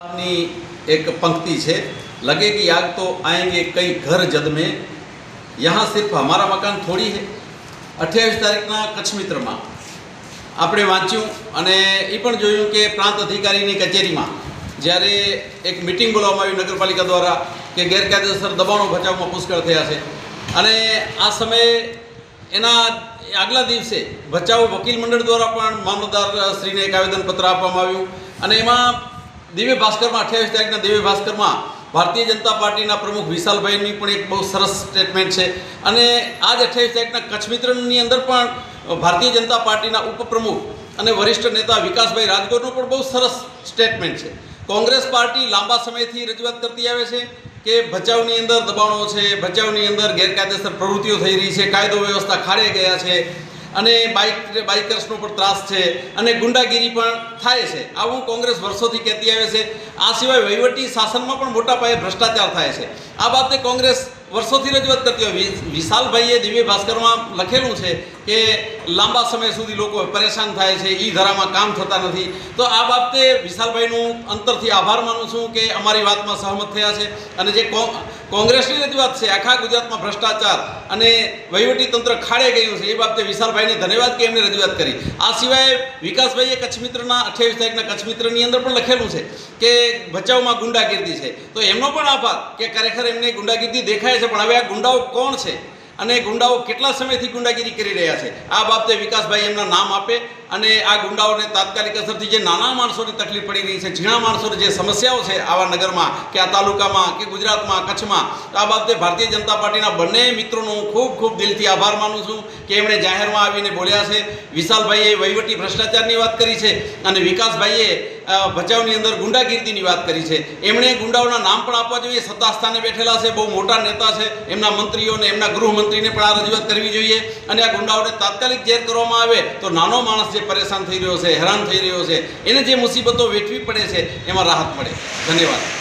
ની एक पंक्ति है, लगेगी आग तो आएंगे कई घर जद में, यहाँ सिर्फ हमारा मकान थोड़ी है। 28 તારીખના કચ્છ મિત્રમાં આપણે વાંચ્યું અને એ પણ જોયું કે પ્રાંત અધિકારીની કચેરીમાં જ્યારે એક મિટિંગ બોલાવવામાં આવી નગરપાલિકા દ્વારા કે ગેરકાયદેસર દબાણો ભચાઉમાં પુષ્કળ થયા છે અને આ સમયે એના આગલા દિવસે ભચાઉ વકીલ મંડળ દ્વારા પણ મામલતદાર શ્રીને એક આવેદનપત્ર આપવામાં આવ્યું અને એમાં દિવ્ય ભાસ્કરમાં 28 તારીખના દિવ્ય ભાસ્કરમાં ભારતીય જનતા પાર્ટીના પ્રમુખ વિશાલભાઈની પણ એક બહુ સરસ સ્ટેટમેન્ટ છે અને આજ 28 તારીખના કચ્છ મિત્રની અંદર પણ ભારતીય જનતા પાર્ટીના ઉપપ્રમુખ અને વરિષ્ઠ નેતા વિકાસભાઈ રાજગોરનું પણ બહુ સરસ સ્ટેટમેન્ટ છે। કોંગ્રેસ પાર્ટી લાંબા સમયથી રજૂઆત કરતી આવે છે કે ભચાઉની અંદર દબાણો છે, ભચાઉની અંદર ગેરકાયદેસર પ્રવૃત્તિઓ થઈ રહી છે, કાયદો વ્યવસ્થા ખાડે ગયા છે અને બાઇકર્સનો પણ ત્રાસ છે અને ગુંડાગીરી પણ થાય છે। આવું કોંગ્રેસ વર્ષોથી કહેતી આવે છે। આ સિવાય વહીવટી શાસનમાં પણ મોટા પાયે ભ્રષ્ટાચાર થાય છે। આ બાબતે કોંગ્રેસ વર્ષોથી રજૂઆત કરતી હોય। વિશાલભાઈએ દિવ્ય ભાસ્કરમાં લખેલું છે કે લાંબા સમય સુધી લોકો પરેશાન થાય છે, ઈ ધારામાં કામ થતા નથી। તો આ બાબતે વિશાલભાઈનું અંતરથી આભાર માનું છું કે અમારી વાતમાં સહમત થયા છે અને જે કોંગ્રેસની રજૂઆત છે આખા ગુજરાતમાં ભ્રષ્ટાચાર અને વહીવટીતંત્ર ખાડે ગયું છે એ બાબતે વિશાલભાઈને ધન્યવાદ કે એમને રજૂઆત કરી। આ સિવાય વિકાસભાઈએ કચ્છ મિત્રના 28 તારીખના કચ્છ મિત્રની અંદર પણ લખેલું છે કે ભચાઉમાં ગુંડાગીરી છે, તો એમનો પણ આભાર કે ખરેખર એમને ગુંડાગીરી દેખાય છે, પણ હવે આ ગુંડાઓ કોણ છે અને ગુંડાઓ કેટલા સમયથી ગુંડાગીરી કરી રહ્યા છે આ બાબતે વિકાસભાઈ એમના નામ આપે અને આ ગુંડાઓને તાત્કાલિક અસરથી જે નાના માણસોની તકલીફ પડી રહી છે, ઝીણા માણસોને જે સમસ્યાઓ છે આવા નગરમાં કે આ તાલુકામાં કે ગુજરાતમાં કચ્છમાં, તો આ બાબતે ભારતીય જનતા પાર્ટીના બંને મિત્રોનો હું ખૂબ ખૂબ દિલથી આભાર માનું છું કે એમણે જાહેરમાં આવીને બોલ્યા છે। વિશાલભાઈએ વહીવટી ભ્રષ્ટાચારની વાત કરી છે અને વિકાસભાઈએ ભચાઉની અંદર ગુંડાગીરીની વાત કરી છે। એમણે ગુંડાઓના નામ પણ આપવા જોઈએ। સત્તા સ્થાને બેઠેલા છે, બહુ મોટા નેતા છે, એમના મંત્રીઓને એમના ગૃહમંત્રીને પણ આ રજૂઆત કરવી જોઈએ અને આ ગુંડાઓને તાત્કાલિક જેર કરવામાં આવે તો નાનો માણસ જે પરેશાન થઈ રહ્યો છે, હેરાન થઈ રહ્યો છે, એને જે મુસીબતો વેઠવી પડે છે એમાં રાહત મળે। ધન્યવાદ।